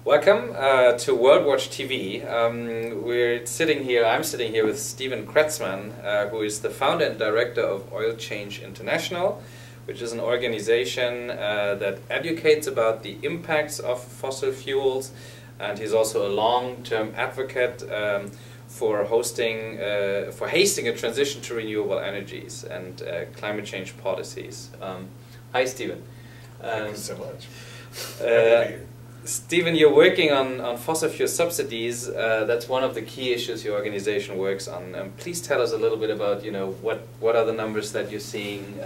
Welcome to World Watch TV. I'm sitting here with Stephen Kretzmann, who is the founder and director of Oil Change International, which is an organization that educates about the impacts of fossil fuels, and he's also a long-term advocate for hastening a transition to renewable energies and climate change policies. Hi, Stephen. Thank you so much. Stephen, you're working on fossil fuel subsidies. That's one of the key issues your organization works on. Please tell us a little bit about, what are the numbers that you're seeing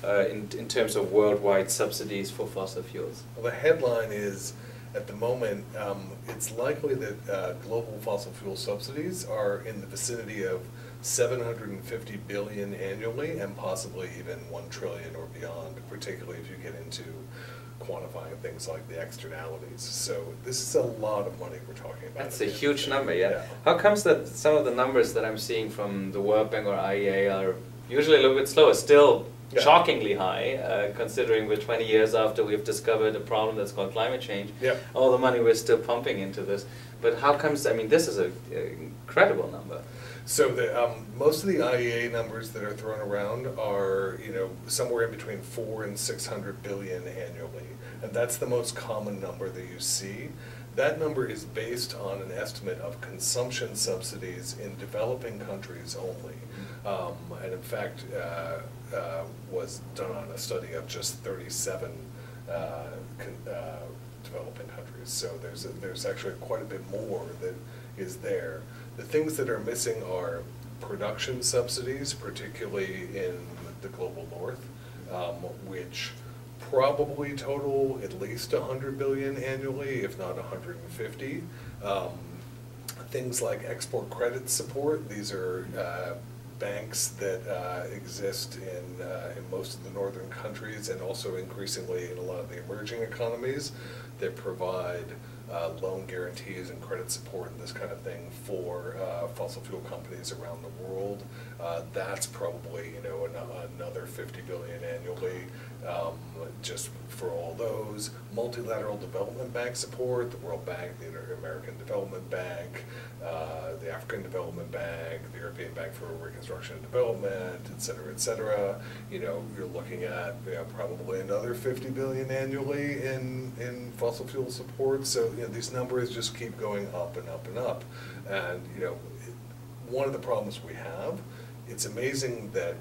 in terms of worldwide subsidies for fossil fuels? Well, the headline is, at the moment, it's likely that global fossil fuel subsidies are in the vicinity of 750 billion annually, and possibly even 1 trillion or beyond, particularly if you get into quantifying things like the externalities. So this is a lot of money we're talking about. That's a huge number, yeah. How comes that some of the numbers that I'm seeing from the World Bank or IEA are usually a little bit slower, still shockingly high, considering we're 20 years after we've discovered a problem that's called climate change, all the money we're still pumping into this. But how comes, this is an incredible number. So most of the IEA numbers that are thrown around are, somewhere in between 400 and 600 billion annually, and that's the most common number that you see. That number is based on an estimate of consumption subsidies in developing countries only, and in fact was done on a study of just 37 developing countries. So there's actually quite a bit more that is there. The things that are missing are production subsidies, particularly in the global north, which probably total at least 100 billion annually, if not 150. Things like export credit support, these are banks that exist in most of the northern countries, and also increasingly in a lot of the emerging economies, that provide loan guarantees and credit support and this kind of thing for fossil fuel companies around the world. That's probably another 50 billion annually, just for all those. Multilateral development bank support, the World Bank, the Inter-American Development Bank, the African Development Bank, the European Bank for Reconstruction and Development, et cetera, et cetera. You're looking at probably another 50 billion annually in fossil fuel support. So these numbers just keep going up and up and up. And one of the problems we have, it's amazing that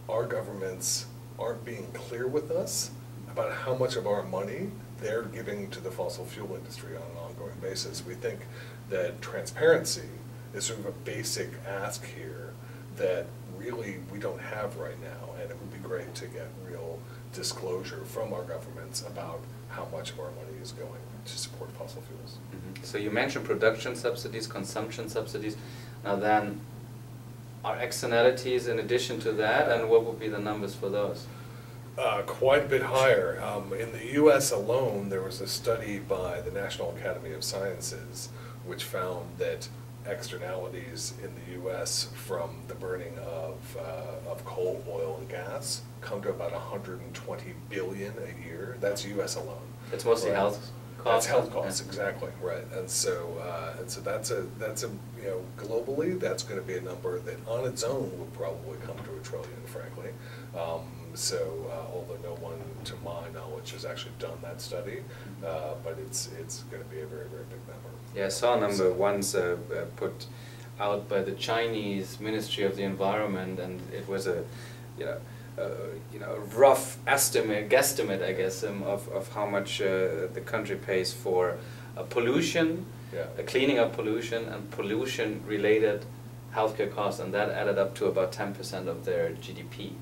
our governments aren't being clear with us about how much of our money they're giving to the fossil fuel industry on an ongoing basis. We think that transparency is sort of a basic ask here that really we don't have right now, and it would be great to get real disclosure from our governments about how much of our money is going to support fossil fuels. Mm-hmm. So you mentioned production subsidies, consumption subsidies. Now then, are externalities in addition to that, and what would be the numbers for those? Quite a bit higher. In the US alone, there was a study by the National Academy of Sciences which found that externalities in the US from the burning of coal, oil, and gas come to about 120 billion a year. That's US alone. It's mostly health costs. That's health costs, exactly, right. And so that's a globally, that's going to be a number that on its own would probably come to 1 trillion, frankly. Although no one, to my knowledge, has actually done that study, but it's going to be a very, very big number. Yeah, I saw a number once put out by the Chinese Ministry of the Environment, and it was a rough guesstimate, I guess, of how much the country pays for pollution, cleaning up pollution, and pollution-related healthcare costs, and that added up to about 10% of their GDP.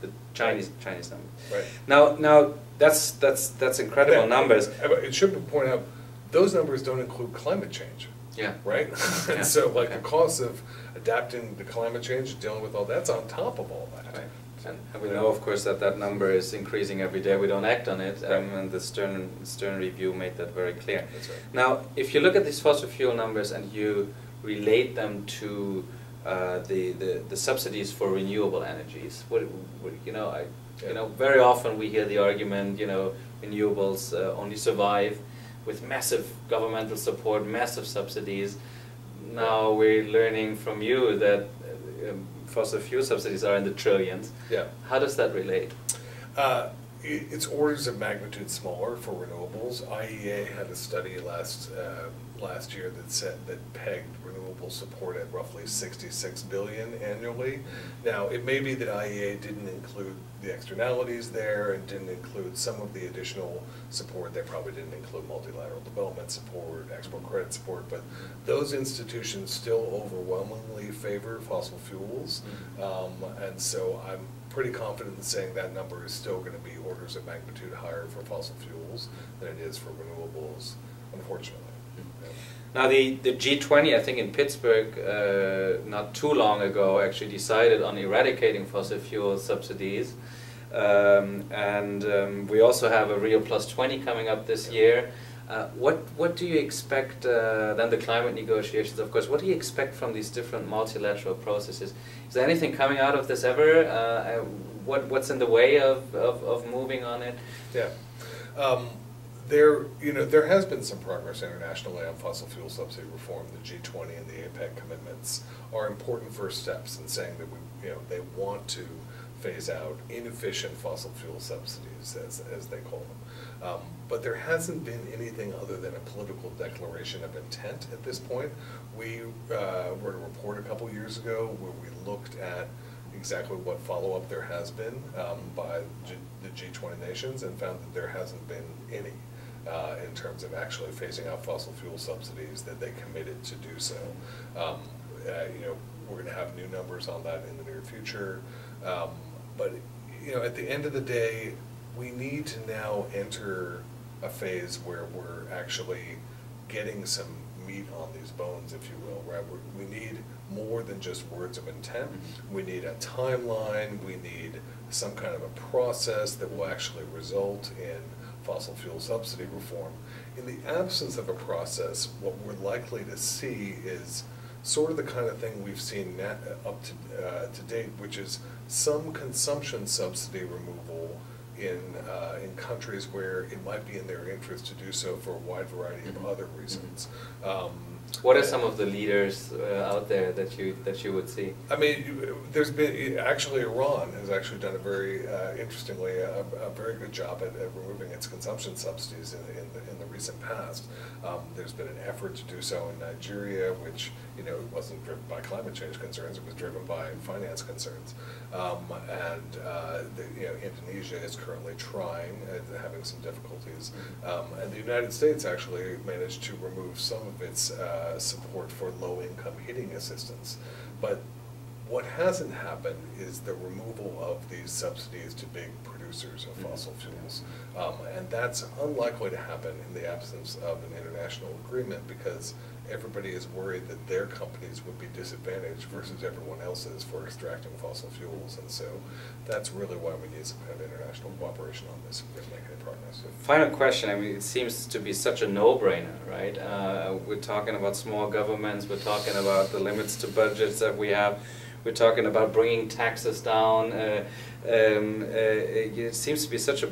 The Chinese number. Right. Now that's incredible numbers. It should be pointed out, those numbers don't include climate change. Yeah. Right? And so the cost of adapting to climate change, dealing with all that's on top of all that. Right. And we know, of course, that number is increasing every day. We don't act on it, and the Stern review made that very clear. That's right. Now, if you look at these fossil fuel numbers and you relate them to the subsidies for renewable energies, very often we hear the argument, renewables only survive with massive governmental support, massive subsidies. Now we're learning from you that fossil fuel subsidies are in the trillions. Yeah. How does that relate? It's orders of magnitude smaller for renewables. IEA had a study last year that said that pegged renewable support at roughly 66 billion annually. Now, it may be that IEA didn't include the externalities there and didn't include some of the additional support. They probably didn't include multilateral development support, export credit support, but those institutions still overwhelmingly favor fossil fuels. And so I'm pretty confident in saying that number is still going to be orders of magnitude higher for fossil fuels than it is for renewables, unfortunately. Yeah. Now the G20, I think in Pittsburgh, not too long ago, actually decided on eradicating fossil fuel subsidies. We also have a Rio Plus 20 coming up this year. What do you expect, then the climate negotiations, of course, what do you expect from these different multilateral processes? Is there anything coming out of this ever? What's in the way of moving on it? Yeah. There has been some progress internationally on fossil fuel subsidy reform. The G20 and the APEC commitments are important first steps in saying that they want to phase out inefficient fossil fuel subsidies, as they call them. But there hasn't been anything other than a political declaration of intent at this point. We wrote a report a couple years ago where we looked at exactly what follow-up there has been by the G20 nations and found that there hasn't been any in terms of actually phasing out fossil fuel subsidies, that they committed to do so. We're going to have new numbers on that in the near future. But at the end of the day, we need to now enter a phase where we're actually getting some meat on these bones, if you will, right? We need more than just words of intent. We need a timeline. We need some kind of a process that will actually result in fossil fuel subsidy reform. In the absence of a process, what we're likely to see is sort of the kind of thing we've seen up to date, which is some consumption subsidy removal in countries where it might be in their interest to do so for a wide variety of other reasons. What are some of the leaders out there that you would see? I mean, there's been actually Iran has actually done a very interestingly a very good job at removing its consumption subsidies in the recent past. There's been an effort to do so in Nigeria, which it wasn't driven by climate change concerns; it was driven by finance concerns. Indonesia is currently trying, having some difficulties, and the United States actually managed to remove some of its support for low-income heating assistance. But what hasn't happened is the removal of these subsidies to big producers of fossil fuels. And that's unlikely to happen in the absence of an international agreement, because everybody is worried that their companies would be disadvantaged versus everyone else's for extracting fossil fuels. And so that's really why we need some kind of international cooperation on this if we're going to make any progress. Final question. I mean, it seems to be such a no-brainer, right? We're talking about small governments. We're talking about the limits to budgets that we have. We're talking about bringing taxes down. It seems to be such a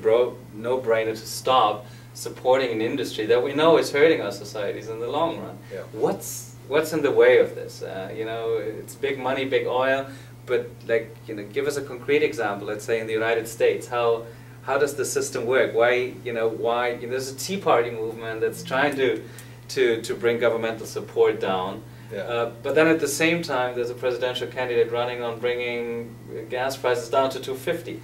no-brainer to stop supporting an industry that we know is hurting our societies in the long run. Yeah. What's in the way of this? It's big money, big oil, but give us a concrete example. Let's say in the United States, how does the system work? Why there's a Tea Party movement that's trying to bring governmental support down. Yeah. But then at the same time, there's a presidential candidate running on bringing gas prices down to $2.50.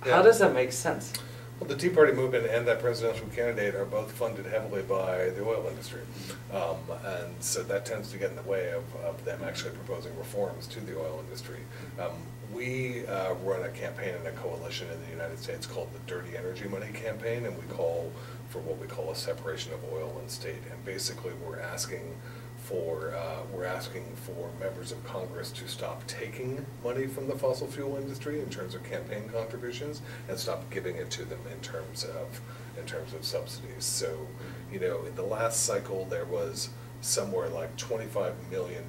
Yeah. How does that make sense? Well, the Tea Party movement and that presidential candidate are both funded heavily by the oil industry. And so that tends to get in the way of them actually proposing reforms to the oil industry. We run a campaign and a coalition in the United States called the Dirty Energy Money Campaign, and we call for what we call a separation of oil and state. And basically we're asking for members of Congress to stop taking money from the fossil fuel industry in terms of campaign contributions and stop giving it to them in terms of subsidies. So, in the last cycle there was somewhere like $25 million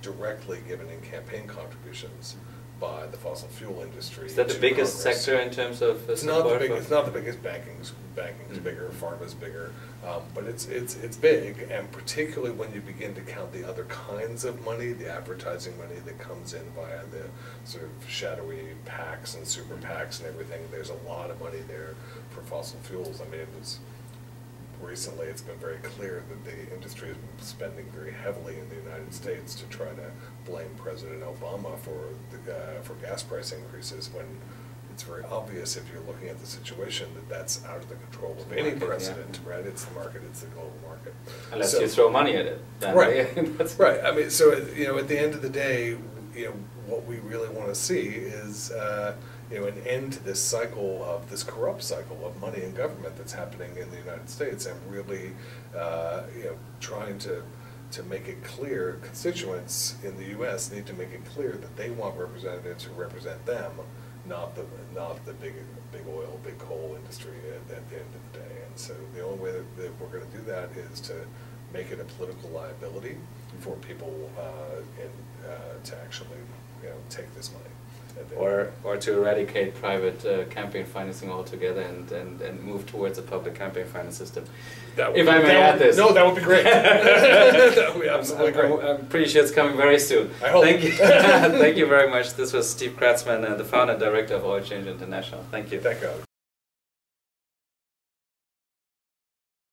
directly given in campaign contributions by the fossil fuel industry. Is that the biggest sector in terms of It's not the biggest. It's not the biggest. Banking's bigger. Pharma's bigger, but it's big, and particularly when you begin to count the other kinds of money, the advertising money that comes in via the sort of shadowy PACs and super PACs and everything. There's a lot of money there for fossil fuels. I mean, it was. Recently, it's been very clear that the industry has been spending very heavily in the United States to try to blame President Obama for gas price increases, when it's very obvious, if you're looking at the situation, that that's out of the control of any president, yeah. Right? It's the market, it's the global market. Unless you throw money at it. Then right, right. I mean, so, you know, at the end of the day, you know, what we really want to see is you know, an end to this cycle of this corrupt cycle of money and government that's happening in the United States, and really, you know, trying to make it clear, constituents in the U.S. need to make it clear that they want representatives who represent them, not the big oil, big coal industry at the end of the day. And so the only way that we're going to do that is to make it a political liability for people to actually, you know, take this money. Or to eradicate private campaign financing altogether and move towards a public campaign finance system. If I may add this. No, that would be great. That would be absolutely great. I'm pretty sure it's coming very soon. I hope. Thank you. Thank you very much. This was Steve Kretzmann, the founder and director of Oil Change International. Thank you. Thank you.